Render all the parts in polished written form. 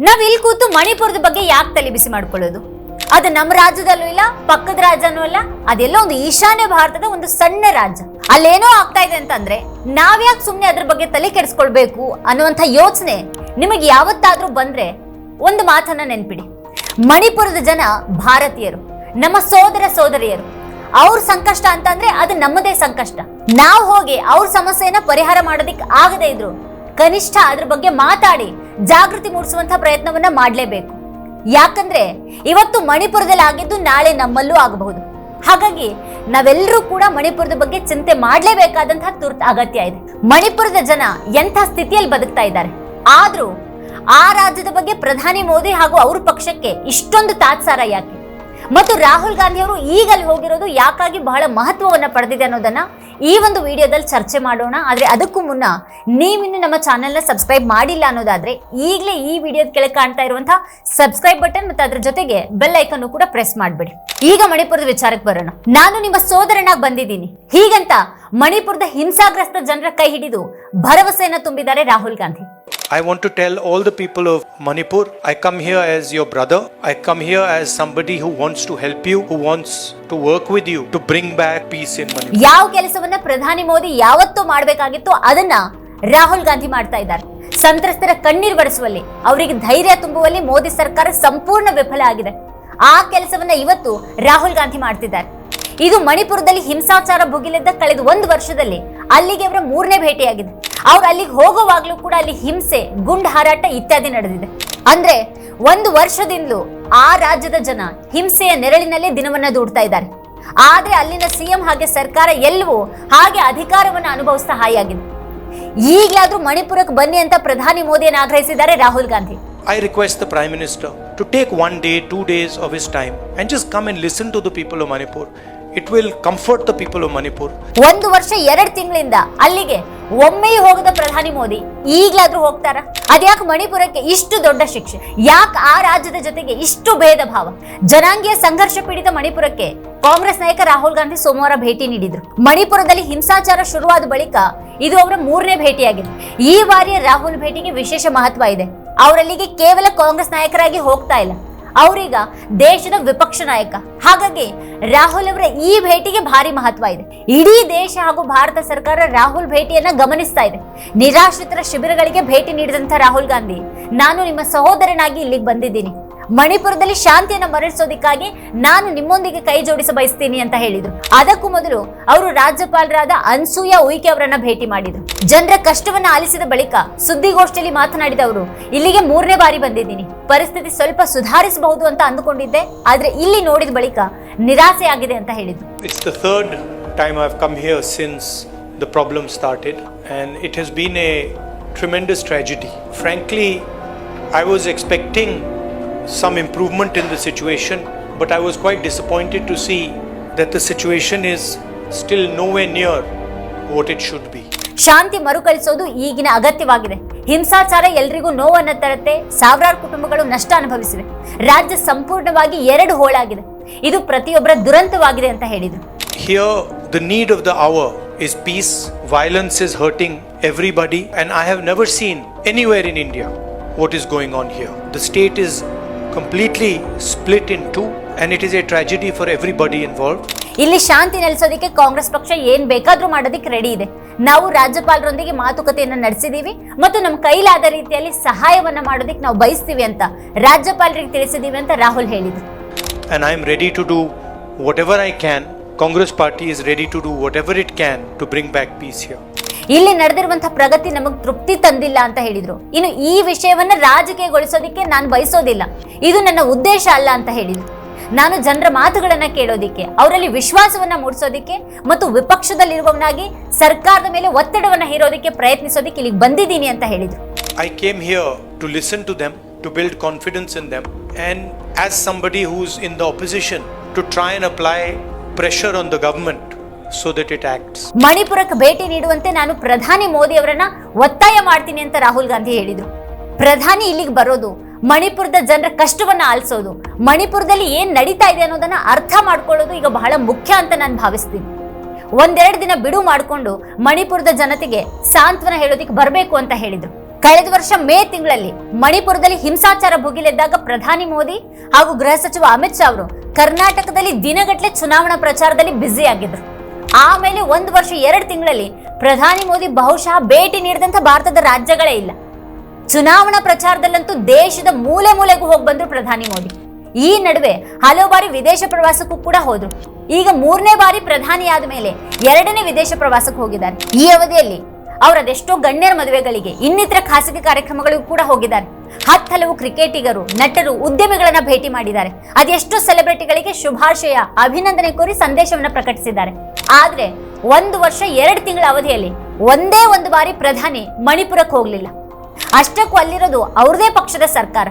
ನಾವ್ ಇಲ್ಲಿ ಕೂತು ಮಣಿಪುರದ ಬಗ್ಗೆ ಯಾಕೆ ತಲೆ ಬಿಸಿ ಮಾಡ್ಕೊಳ್ಳೋದು? ಅದು ನಮ್ಮ ರಾಜ್ಯದಲ್ಲೂ ಇಲ್ಲ, ಪಕ್ಕದ ರಾಜ್ಯನೂ ಇಲ್ಲ, ಅದೆಲ್ಲೋ ಒಂದು ಈಶಾನ್ಯ ಭಾರತದ ಒಂದು ಸಣ್ಣ ರಾಜ್ಯ. ಅಲ್ಲೇನೋ ಆಗ್ತಾ ಇದೆ ಅಂತಂದ್ರೆ ನಾವ್ಯಾಕೆ ಸುಮ್ನೆ ಅದ್ರ ಬಗ್ಗೆ ತಲೆ ಕೆಡಿಸ್ಕೊಳ್ಬೇಕು ಅನ್ನುವಂಥ ಯೋಚನೆ ನಿಮಗೆ ಯಾವತ್ತಾದ್ರೂ ಬಂದ್ರೆ ಒಂದು ಮಾತನ್ನ ನೆನ್ಪಿಡಿ. ಮಣಿಪುರದ ಜನ ಭಾರತೀಯರು, ನಮ್ಮ ಸೋದರ ಸೋದರಿಯರು. ಅವ್ರ ಸಂಕಷ್ಟ ಅಂತಂದ್ರೆ ಅದು ನಮ್ಮದೇ ಸಂಕಷ್ಟ. ನಾವು ಹೋಗಿ ಅವ್ರ ಸಮಸ್ಯೆಯನ್ನ ಪರಿಹಾರ ಮಾಡೋದಿಕ್ ಆಗದೆ ಇದ್ರು ಕನಿಷ್ಠ ಅದ್ರ ಬಗ್ಗೆ ಮಾತಾಡಿ ಜಾಗೃತಿ ಮೂಡಿಸುವಂತ ಪ್ರಯತ್ನವನ್ನ ಮಾಡ್ಲೇಬೇಕು. ಯಾಕಂದ್ರೆ ಇವತ್ತು ಮಣಿಪುರದಲ್ಲಿ ಆಗಿದ್ದು ನಾಳೆ ನಮ್ಮಲ್ಲೂ ಆಗಬಹುದು. ಹಾಗಾಗಿ ನಾವೆಲ್ಲರೂ ಕೂಡ ಮಣಿಪುರದ ಬಗ್ಗೆ ಚಿಂತೆ ಮಾಡ್ಲೇಬೇಕಾದಂತಹ ತುರ್ತು ಅಗತ್ಯ ಇದೆ. ಮಣಿಪುರದ ಜನ ಎಂಥ ಸ್ಥಿತಿಯಲ್ಲಿ ಬದುಕ್ತಾ ಇದ್ದಾರೆ, ಆದ್ರೂ ಆ ರಾಜ್ಯದ ಬಗ್ಗೆ ಪ್ರಧಾನಿ ಮೋದಿ ಹಾಗೂ ಅವ್ರ ಪಕ್ಷಕ್ಕೆ ಇಷ್ಟೊಂದು ತಾತ್ಸಾರ ಯಾಕೆ? ಮತ್ತು ರಾಹುಲ್ ಗಾಂಧಿ ಅವರು ಈಗಲ್ಲಿ ಹೋಗಿರೋದು ಯಾಕಾಗಿ ಬಹಳ ಮಹತ್ವವನ್ನ ಪಡೆದಿದೆ ಅನ್ನೋದನ್ನ ಈ ಒಂದು ವಿಡಿಯೋದಲ್ಲಿ ಚರ್ಚೆ ಮಾಡೋಣ. ಆದ್ರೆ ಅದಕ್ಕೂ ಮುನ್ನ ನೀವಿನ್ನು ನಮ್ಮ ಚಾನೆಲ್ನ ಸಬ್ಸ್ಕ್ರೈಬ್ ಮಾಡಿಲ್ಲ ಅನ್ನೋದಾದ್ರೆ ಈಗಲೇ ಈ ವಿಡಿಯೋದ ಕೆಳಗೆ ಕಾಣ್ತಾ ಇರುವಂತಹ ಸಬ್ಸ್ಕ್ರೈಬ್ ಬಟನ್ ಮತ್ತು ಅದ್ರ ಜೊತೆಗೆ ಬೆಲ್ ಐಕನ್ ಕೂಡ ಪ್ರೆಸ್ ಮಾಡ್ಬೇಡಿ. ಈಗ ಮಣಿಪುರದ ವಿಚಾರಕ್ಕೆ ಬರೋಣ. ನಾನು ನಿಮ್ಮ ಸೋದರನಾಗಿ ಬಂದಿದ್ದೀನಿ ಹೀಗಂತ ಮಣಿಪುರದ ಹಿಂಸಾಗ್ರಸ್ತ ಜನರ ಕೈ ಹಿಡಿದು ಭರವಸೆಯನ್ನ ತುಂಬಿದ್ದಾರೆ Rahul Gandhi. I want to tell all the people of Manipur, I come here as your brother. I come here as somebody who wants to help you, who wants to work with you to bring back peace in Manipur. ಯಾವ ಕೆಲಸವನ್ನ ಪ್ರಧಾನಿ ಮೋದಿ ಯಾವತ್ತೂ ಮಾಡಬೇಕಾಗಿತ್ತು ಅದನ್ನ ರಾಹುಲ್ ಗಾಂಧಿ ಮಾಡ್ತಾ ಇದ್ದಾರೆ. ಸಂತ್ರಸ್ತರ ಕಣ್ಣೀರು ಬಡಿಸುವಲ್ಲಿ, ಅವರಿಗೆ ಧೈರ್ಯ ತುಂಬುವಲ್ಲಿ ಮೋದಿ ಸರ್ಕಾರ ಸಂಪೂರ್ಣ ವಿಫಲ ಆಗಿದೆ. ಆ ಕೆಲಸವನ್ನ ಇವತ್ತು ರಾಹುಲ್ ಗಾಂಧಿ ಮಾಡ್ತಿದ್ದಾರೆ. ಇದು ಮಣಿಪುರದಲ್ಲಿ ಹಿಂಸಾಚಾರ ಭುಗಿಲಿದ್ದ ಕಳೆದ 1 ವರ್ಷದಲ್ಲಿ ಅಲ್ಲಿಗೆ ಅವರ 3ನೇ ಭೇಟಿಯಾಗಿದೆ. ಅವ್ರು ಅಲ್ಲಿಗೆ ಹೋಗುವಾಗ್ಲೂ ಕೂಡ ಅಲ್ಲಿ ಹಿಂಸೆ, ಗುಂಡು ಹಾರಾಟ ಇತ್ಯಾದಿ ನಡೆದಿದೆ. ಅಂದ್ರೆ 1 ವರ್ಷದಿಂದಲೂ ಆ ರಾಜ್ಯದ ಜನ ಹಿಂಸೆಯ ನೆರಳಿನಲ್ಲೇ ದಿನವನ್ನ ದೂಡ್ತಾ ಇದ್ದಾರೆ. ಆದ್ರೆ ಅಲ್ಲಿನ ಸಿಎಂ ಹಾಗೆ ಸರ್ಕಾರ ಎಲ್ಲವೂ ಹಾಗೆ ಅಧಿಕಾರವನ್ನ ಅನುಭವಿಸ್ತಾ ಹಾಯಾಗಿದೆ. ಈಗಲಾದ್ರೂ ಮಣಿಪುರಕ್ಕೆ ಬನ್ನಿ ಅಂತ ಪ್ರಧಾನಿ ಮೋದಿಯನ್ನು ಆಗ್ರಹಿಸಿದ್ದಾರೆ Rahul Gandhi. I request the Prime Minister to take 1 day, 2 days of his time and just come and listen to the people of Manipur. It will comfort the people of Manipur. 1 ವರ್ಷ 2 ತಿಂಗಳಿಂದ ಅಲ್ಲಿಗೆ ಒಮ್ಮೆಯೂ ಹೋಗದ ಪ್ರಧಾನಿ ಮೋದಿ ಈಗಲಾದ್ರೂ ಹೋಗ್ತಾರ? ಅದ್ಯಾಕೆ ಮಣಿಪುರಕ್ಕೆ ಇಷ್ಟು ದೊಡ್ಡ ಶಿಕ್ಷೆ? ಯಾಕೆ ಆ ರಾಜ್ಯದ ಜೊತೆಗೆ ಇಷ್ಟು ಭೇದ ಭಾವ? ಜನಾಂಗೀಯ ಸಂಘರ್ಷ ಪೀಡಿತ ಮಣಿಪುರಕ್ಕೆ ಕಾಂಗ್ರೆಸ್ ನಾಯಕ ರಾಹುಲ್ ಗಾಂಧಿ ಸೋಮವಾರ ಭೇಟಿ ನೀಡಿದ್ರು. ಮಣಿಪುರದಲ್ಲಿ ಹಿಂಸಾಚಾರ ಶುರುವಾದ ಬಳಿಕ ಇದು ಅವರ 3ನೇ ಭೇಟಿಯಾಗಿದೆ. ಈ ಬಾರಿಯ ರಾಹುಲ್ ಭೇಟಿಗೆ ವಿಶೇಷ ಮಹತ್ವ ಇದೆ. ಅವರಲ್ಲಿಗೆ ಕೇವಲ ಕಾಂಗ್ರೆಸ್ ನಾಯಕರಾಗಿ ಹೋಗ್ತಾ ಇಲ್ಲ, ಅವರೀಗ ದೇಶದ ವಿಪಕ್ಷ ನಾಯಕ. ಹಾಗಾಗಿ ರಾಹುಲ್ ಅವರ ಈ ಭೇಟಿಗೆ ಭಾರಿ ಮಹತ್ವ ಇದೆ. ಇಡೀ ದೇಶ ಹಾಗೂ ಭಾರತ ಸರ್ಕಾರ ರಾಹುಲ್ ಭೇಟಿಯನ್ನ ಗಮನಿಸ್ತಾ ಇದೆ. ನಿರಾಶ್ರಿತರ ಶಿಬಿರಗಳಿಗೆ ಭೇಟಿ ನೀಡಿದಂತ ರಾಹುಲ್ ಗಾಂಧಿ, ನಾನು ನಿಮ್ಮ ಸಹೋದರನಾಗಿ ಇಲ್ಲಿಗೆ ಬಂದಿದ್ದೀನಿ, ಮಣಿಪುರದಲ್ಲಿ ಶಾಂತಿಯನ್ನ ಮರಳಿಸೋದಕ್ಕಾಗಿ ನಾನು ನಿಮ್ಮೊಂದಿಗೆ ಕೈ ಜೋಡಿಸ ಬಯಸ್ತೀನಿ ಅಂತ ಹೇಳಿದ್ರು. ಅದಕ್ಕೂ ಮೊದಲು ಅವರು ರಾಜ್ಯಪಾಲರಾದ ಅನ್ಸೂಯಾ ಉಯಿಕೆ ಅವರನ್ನ ಭೇಟಿ ಮಾಡಿದ್ರು. ಜನರ ಕಷ್ಟವನ್ನ ಆಲಿಸಿದ ಬಳಿಕ ಸುದ್ದಿಗೋಷ್ಠಿಯಲ್ಲಿ ಮಾತನಾಡಿದ ಅವರು, ಇಲ್ಲಿಗೆ 3ನೇ ಬಾರಿ ಬಂದಿದ್ದೀನಿ, ಪರಿಸ್ಥಿತಿ ಸ್ವಲ್ಪ ಸುಧಾರಿಸಬಹುದು ಅಂತ ಅಂದುಕೊಂಡಿದ್ದೆ, ಆದ್ರೆ ಇಲ್ಲಿ ನೋಡಿದ ಬಳಿಕ ನಿರಾಸೆ ಆಗಿದೆ ಅಂತ ಹೇಳಿದ್ರು. It's the 3rd time I've come here since the problem started and it has been a tremendous tragedy. Frankly, I was expecting some improvement in the situation, but I was quite disappointed to see that the situation is still nowhere near what it should be. ಶಾಂತಿ ಮರುಕಳಿಸೋದು ಈಗಿನ ಅಗತ್ಯವಾಗಿದೆ. ಹಿಂಸಾಚಾರ ಎಲ್ರಿಗೂ ನೋವನ್ನ ತರುತ್ತೆ. ಸಾವಿರಾರು ಕುಟುಂಬಗಳು ನಷ್ಟ ಅನುಭವಿಸಿವೆ. ರಾಜ್ಯ ಸಂಪೂರ್ಣವಾಗಿ 2 ಹೋಳಾಗಿದೆ. ಇದು ಪ್ರತಿಯೊಬ್ಬರ ದುರಂತವಾಗಿದೆ ಅಂತ ಹೇಳಿದ್ರು. Here the need of the hour is peace. Violence is hurting everybody and I have never seen anywhere in India what is going on here. The state is completely split in 2 and it is a tragedy for everybody involved. ಇಲ್ಲಿ ಶಾಂತಿ ನೆಲೆಸೋದಕ್ಕೆ ಕಾಂಗ್ರೆಸ್ ಪಕ್ಷ ಏನ್ ಬೇಕಾದ್ರೂ ಮಾಡೋದಕ್ಕೆ ready ಇದೆ. ನಾವು ರಾಜ್ಯಪಾಲರೊಂದಿಗೆ ಮಾತುಕತೆಯನ್ನ ನಡೆಸಿದೀವಿ ಮತ್ತು ನಮ್ಮ ಕೈಲಾದ ರೀತಿಯಲ್ಲಿ ಸಹಾಯವನ್ನ ಮಾಡೋದಕ್ಕೆ ನಾವು ಬಯಸ್ತೀವಿ ಅಂತ ರಾಜ್ಯಪಾಲರಿಗೆ ತಿಳಿಸಿದೀವಿ ಅಂತ ರಾಹುಲ್ ಹೇಳಿದ್ರು. And I am ready to do whatever I can. Congress party is ready to do whatever it can to bring back peace here. ಇಲ್ಲಿ ನಡೆದಿರುವಂತಹ ಪ್ರಗತಿ ನಮಗೆ ತೃಪ್ತಿ ತಂದಿಲ್ಲ ಅಂತ ಹೇಳಿದ್ರು. ಇನ್ನು ಈ ವಿಷಯವನ್ನ ರಾಜಕೀಯಗೊಳಿಸೋದಿಕ್ಕೆ ನಾನು ಬಯಸೋದಿಲ್ಲ, ಇದು ನನ್ನ ಉದ್ದೇಶ ಅಲ್ಲ ಅಂತ ಹೇಳಿದ್ರು. ನಾನು ಜನರ ಮಾತುಗಳನ್ನ ಕೇಳೋದಿಕ್ಕೆ, ಅವರಲ್ಲಿ ವಿಶ್ವಾಸವನ್ನ ಮೂಡಿಸೋದಿಕ್ಕೆ ಮತ್ತು ವಿಪಕ್ಷದಲ್ಲಿರುವವನಾಗಿ ಸರ್ಕಾರದ ಮೇಲೆ ಒತ್ತಡವನ್ನ ಹೇರೋದಿಕ್ಕೆ ಪ್ರಯತ್ನಿಸೋದಿಕ್ಕೆ ಇಲ್ಲಿಗೆ ಬಂದಿದ್ದೀನಿ ಅಂತ ಹೇಳಿದ್ರು. I came here to listen to them, to build confidence in them, and as somebody who's in the opposition, to try and apply pressure on the government so that it acts. ಮಣಿಪುರಕ್ಕೆ ಭೇಟಿ ನೀಡುವಂತೆ ನಾನು ಪ್ರಧಾನಿ ಮೋದಿ ಅವರನ್ನ ಒತ್ತಾಯ ಮಾಡ್ತೀನಿ ಅಂತ ರಾಹುಲ್ ಗಾಂಧಿ ಹೇಳಿದ್ರು. ಪ್ರಧಾನಿ ಇಲ್ಲಿಗೆ ಬರೋದು ಮಣಿಪುರದ ಜನರ ಕಷ್ಟವನ್ನ ಆಲಿಸೋದು, ಮಣಿಪುರದಲ್ಲಿ ಏನ್ ನಡೀತಾ ಇದೆ ಅನ್ನೋದನ್ನ ಅರ್ಥ ಮಾಡ್ಕೊಳ್ಳೋದು ಈಗ ಬಹಳ ಮುಖ್ಯ ಅಂತ ನಾನು ಭಾವಿಸ್ತೀನಿ. 1-2 ದಿನ ಬಿಡು ಮಾಡಿಕೊಂಡು ಮಣಿಪುರದ ಜನತೆಗೆ ಸಾಂತ್ವನ ಹೇಳೋದಿಕ್ಕೆ ಬರಬೇಕು ಅಂತ ಹೇಳಿದ್ರು. ಕಳೆದ ವರ್ಷ ಮೇ ತಿಂಗಳಲ್ಲಿ ಮಣಿಪುರದಲ್ಲಿ ಹಿಂಸಾಚಾರ ಭುಗಿಲೆದ್ದಾಗ ಪ್ರಧಾನಿ ಮೋದಿ ಹಾಗೂ ಗೃಹ ಸಚಿವ ಅಮಿತ್ ಶಾ ಅವರು ಕರ್ನಾಟಕದಲ್ಲಿ ದಿನಗಟ್ಟಲೆ ಚುನಾವಣಾ ಪ್ರಚಾರದಲ್ಲಿ ಬ್ಯುಸಿ ಆಗಿದ್ರು. ಆಮೇಲೆ 1 ವರ್ಷ 2 ತಿಂಗಳಲ್ಲಿ ಪ್ರಧಾನಿ ಮೋದಿ ಬಹುಶಃ ಭೇಟಿ ನೀಡಿದಂತ ಭಾರತದ ರಾಜ್ಯಗಳೇ ಇಲ್ಲ. ಚುನಾವಣಾ ಪ್ರಚಾರದಲ್ಲಂತೂ ದೇಶದ ಮೂಲೆ ಮೂಲೆಗೂ ಹೋಗಿ ಬಂದ್ರು ಪ್ರಧಾನಿ ಮೋದಿ. ಈ ನಡುವೆ ಹಲವು ಬಾರಿ ವಿದೇಶ ಪ್ರವಾಸಕ್ಕೂ ಕೂಡ ಹೋದ್ರು. ಈಗ 3ನೇ ಬಾರಿ ಪ್ರಧಾನಿ ಆದ ಮೇಲೆ 2ನೇ ವಿದೇಶ ಪ್ರವಾಸಕ್ಕೆ ಹೋಗಿದ್ದಾರೆ. ಈ ಅವಧಿಯಲ್ಲಿ ಅವರು ಅದೆಷ್ಟೋ ಗಣ್ಯರ ಮದುವೆಗಳಿಗೆ, ಇನ್ನಿತರ ಖಾಸಗಿ ಕಾರ್ಯಕ್ರಮಗಳಿಗೂ ಕೂಡ ಹೋಗಿದ್ದಾರೆ. ಹಲವು ಕ್ರಿಕೆಟಿಗರು, ನಟರು, ಉದ್ಯಮಿಗಳನ್ನ ಭೇಟಿ ಮಾಡಿದ್ದಾರೆ. ಅದೆಷ್ಟೋ ಸೆಲೆಬ್ರಿಟಿಗಳಿಗೆ ಶುಭಾಶಯ, ಅಭಿನಂದನೆ ಕೋರಿ ಸಂದೇಶವನ್ನ ಪ್ರಕಟಿಸಿದ್ದಾರೆ. ಆದ್ರೆ 1 ವರ್ಷ 2 ತಿಂಗಳ ಅವಧಿಯಲ್ಲಿ ಒಂದೇ ಒಂದು ಬಾರಿ ಪ್ರಧಾನಿ ಮಣಿಪುರಕ್ಕೆ ಹೋಗ್ಲಿಲ್ಲ. ಅಷ್ಟಕ್ಕೂ ಅಲ್ಲಿರೋದು ಅವ್ರದೇ ಪಕ್ಷದ ಸರ್ಕಾರ.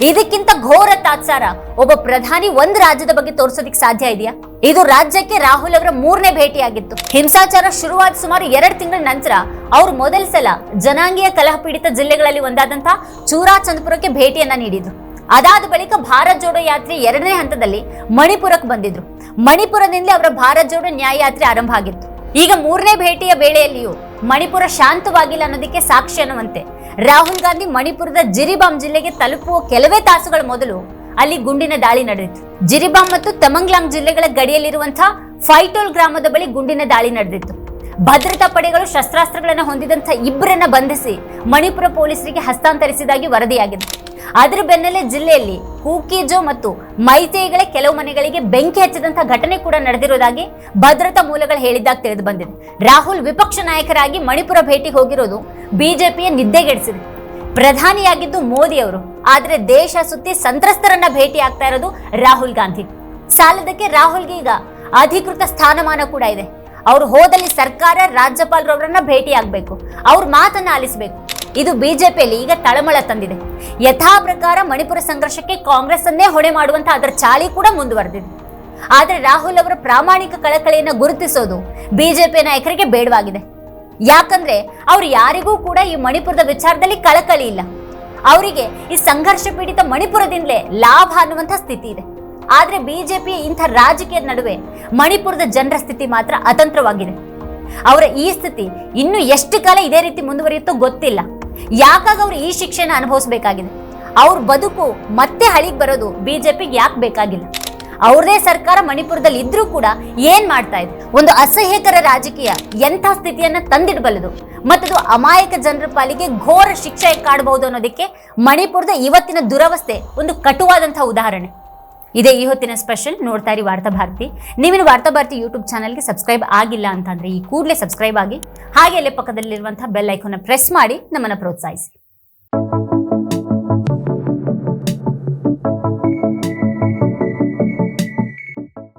ಇದಕ್ಕಿಂತ ಘೋರ ತಾತ್ಸಾರ ಒಬ್ಬ ಪ್ರಧಾನಿ ಒಂದು ರಾಜ್ಯದ ಬಗ್ಗೆ ತೋರಿಸೋದಿಕ್ ಸಾಧ್ಯ ಇದೆಯಾ? ಇದು ರಾಜ್ಯಕ್ಕೆ ರಾಹುಲ್ ಅವರ 3ನೇ ಭೇಟಿಯಾಗಿತ್ತು. ಹಿಂಸಾಚಾರ ಶುರುವಾದ ಸುಮಾರು 2 ತಿಂಗಳ ನಂತರ ಅವರು ಮೊದಲ ಸಲ ಜನಾಂಗೀಯ ಕಲಹ ಪೀಡಿತ ಜಿಲ್ಲೆಗಳಲ್ಲಿ ಒಂದಾದಂತ ಚೂರಾಚಂದ್ಪುರಕ್ಕೆ ಭೇಟಿಯನ್ನ ನೀಡಿದ್ರು. ಅದಾದ ಬಳಿಕ ಭಾರತ್ ಜೋಡೋ ಯಾತ್ರೆ 2ನೇ ಹಂತದಲ್ಲಿ ಮಣಿಪುರಕ್ಕೆ ಬಂದಿದ್ರು. ಮಣಿಪುರದಿಂದಲೇ ಅವರ ಭಾರತ್ ಜೋಡೋ ನ್ಯಾಯ ಯಾತ್ರೆ ಆರಂಭ ಆಗಿತ್ತು. ಈಗ 3ನೇ ಭೇಟಿಯ ವೇಳೆಯಲ್ಲಿಯೂ ಮಣಿಪುರ ಶಾಂತವಾಗಿಲ್ಲ ಅನ್ನೋದಕ್ಕೆ ಸಾಕ್ಷಿ ಅನ್ನುವಂತೆ ರಾಹುಲ್ ಗಾಂಧಿ ಮಣಿಪುರದ ಜಿರಿಬಾಮ್ ಜಿಲ್ಲೆಗೆ ತಲುಪುವ ಕೆಲವೇ ತಾಸುಗಳ ಮೊದಲು ಅಲ್ಲಿ ಗುಂಡಿನ ದಾಳಿ ನಡೆದಿತ್ತು. ಜಿರಿಬಾಮ್ ಮತ್ತು ತಮಂಗ್ಲಾಂಗ್ ಜಿಲ್ಲೆಗಳ ಗಡಿಯಲ್ಲಿರುವಂತಹ ಫೈಟೋಲ್ ಗ್ರಾಮದ ಬಳಿ ಗುಂಡಿನ ದಾಳಿ ನಡೆದಿತ್ತು. ಭದ್ರತಾ ಪಡೆಗಳು ಶಸ್ತ್ರಾಸ್ತ್ರಗಳನ್ನು ಹೊಂದಿದಂಥ 2ರನ್ನ ಬಂಧಿಸಿ ಮಣಿಪುರ ಪೊಲೀಸರಿಗೆ ಹಸ್ತಾಂತರಿಸಿದಾಗಿ ವರದಿಯಾಗಿದೆ. ಅದರ ಬೆನ್ನಲ್ಲೇ ಜಿಲ್ಲೆಯಲ್ಲಿ ಕೂಕಿಜೋ ಮತ್ತು ಮೈತೇಯಿಗಳ ಕೆಲವು ಮನೆಗಳಿಗೆ ಬೆಂಕಿ ಹಚ್ಚಿದಂತಹ ಘಟನೆ ಕೂಡ ನಡೆದಿರುವುದಾಗಿ ಭದ್ರತಾ ಮೂಲಗಳು ಹೇಳಿದಾಗ ತಿಳಿದು ಬಂದಿದೆ. ರಾಹುಲ್ ವಿಪಕ್ಷ ನಾಯಕರಾಗಿ ಮಣಿಪುರ ಭೇಟಿಗೆ ಹೋಗಿರೋದು ಬಿಜೆಪಿಯ ನಿದ್ದೆಗೆಡಿಸಿದೆ. ಪ್ರಧಾನಿಯಾಗಿದ್ದು ಮೋದಿ ಅವರು, ಆದ್ರೆ ದೇಶ ಸುತ್ತಿ ಸಂತ್ರಸ್ತರನ್ನ ಭೇಟಿ ಆಗ್ತಾ ಇರೋದು ರಾಹುಲ್ ಗಾಂಧಿ. ಸಾಲದಕ್ಕೆ ರಾಹುಲ್ಗೆ ಈಗ ಅಧಿಕೃತ ಸ್ಥಾನಮಾನ ಕೂಡ ಇದೆ. ಅವರು ಹೋದಲ್ಲಿ ಸರ್ಕಾರ ರಾಜ್ಯಪಾಲರವರನ್ನ ಭೇಟಿ ಆಗ್ಬೇಕು, ಅವ್ರ ಮಾತನ್ನ ಆಲಿಸಬೇಕು. ಇದು ಬಿಜೆಪಿಯಲ್ಲಿ ಈಗ ತಳಮಳ ತಂದಿದೆ. ಯಥಾ ಪ್ರಕಾರ ಮಣಿಪುರ ಸಂಘರ್ಷಕ್ಕೆ ಕಾಂಗ್ರೆಸ್ ಅನ್ನೇ ಹೊಣೆ ಮಾಡುವಂತ ಅದರ ಚಾಳಿ ಕೂಡ ಮುಂದುವರೆದಿದೆ. ಆದ್ರೆ ರಾಹುಲ್ ಅವರ ಪ್ರಾಮಾಣಿಕ ಕಳಕಳಿಯನ್ನ ಗುರುತಿಸೋದು ಬಿಜೆಪಿ ನಾಯಕರಿಗೆ ಬೇಡವಾಗಿದೆ. ಯಾಕಂದ್ರೆ ಅವ್ರು ಯಾರಿಗೂ ಕೂಡ ಈ ಮಣಿಪುರದ ವಿಚಾರದಲ್ಲಿ ಕಳಕಳಿ ಇಲ್ಲ. ಅವರಿಗೆ ಈ ಸಂಘರ್ಷ ಪೀಡಿತ ಮಣಿಪುರದಿಂದಲೇ ಲಾಭ ಅನ್ನುವಂಥ ಸ್ಥಿತಿ ಇದೆ. ಆದ್ರೆ ಬಿಜೆಪಿ ಇಂಥ ರಾಜಕೀಯದ ನಡುವೆ ಮಣಿಪುರದ ಜನರ ಸ್ಥಿತಿ ಮಾತ್ರ ಅತಂತ್ರವಾಗಿದೆ. ಅವರ ಈ ಸ್ಥಿತಿ ಇನ್ನು ಎಷ್ಟು ಕಾಲ ಇದೇ ರೀತಿ ಮುಂದುವರಿಯುತ್ತೋ ಗೊತ್ತಿಲ್ಲ. ಯಾಕಾಗ ಅವರು ಈ ಶಿಕ್ಷೆನ ಅನುಭವಿಸಬೇಕಾಗಿದೆ? ಅವ್ರ ಬದುಕು ಮತ್ತೆ ಹಳಿಗೆ ಬರೋದು ಬಿಜೆಪಿಗೆ ಯಾಕೆ ಬೇಕಾಗಿಲ್ಲ? ಅವ್ರದೇ ಸರ್ಕಾರ ಮಣಿಪುರದಲ್ಲಿ ಇದ್ರೂ ಕೂಡ ಏನ್ ಮಾಡ್ತಾ ಇದೆ? ಒಂದು ಅಸಹ್ಯಕರ ರಾಜಕೀಯ ಎಂಥ ಸ್ಥಿತಿಯನ್ನ ತಂದಿಡಬಲ್ಲದು, ಮತ್ತದು ಅಮಾಯಕ ಜನರ ಪಾಲಿಗೆ ಘೋರ ಶಿಕ್ಷೆ ಕಾಡಬಹುದು ಅನ್ನೋದಕ್ಕೆ ಮಣಿಪುರದ ಇವತ್ತಿನ ದುರವಸ್ಥೆ ಒಂದು ಕಟುವಾದಂತಹ ಉದಾಹರಣೆ. ಇದೇ ಈ ಹೊತ್ತಿನ ಸ್ಪೆಷಲ್. ನೋಡ್ತಾ ಇರಿ ವಾರ್ತಾ ಭಾರತಿ. ನೀವಿನ್ನು ವಾರ್ತಾ ಭಾರತಿ ಯೂಟ್ಯೂಬ್ ಚಾನಲ್ಗೆ ಸಬ್ಸ್ಕ್ರೈಬ್ ಆಗಿಲ್ಲ ಅಂತಂದ್ರೆ ಈ ಕೂಡಲೇ ಸಬ್ಸ್ಕ್ರೈಬ್ ಆಗಿ, ಹಾಗೆ ಅಲ್ಲೇ ಪಕ್ಕದಲ್ಲಿರುವಂತಹ ಬೆಲ್ ಐಕಾನ್ನ ಪ್ರೆಸ್ ಮಾಡಿ ನಮ್ಮನ್ನ ಪ್ರೋತ್ಸಾಹಿಸಿ.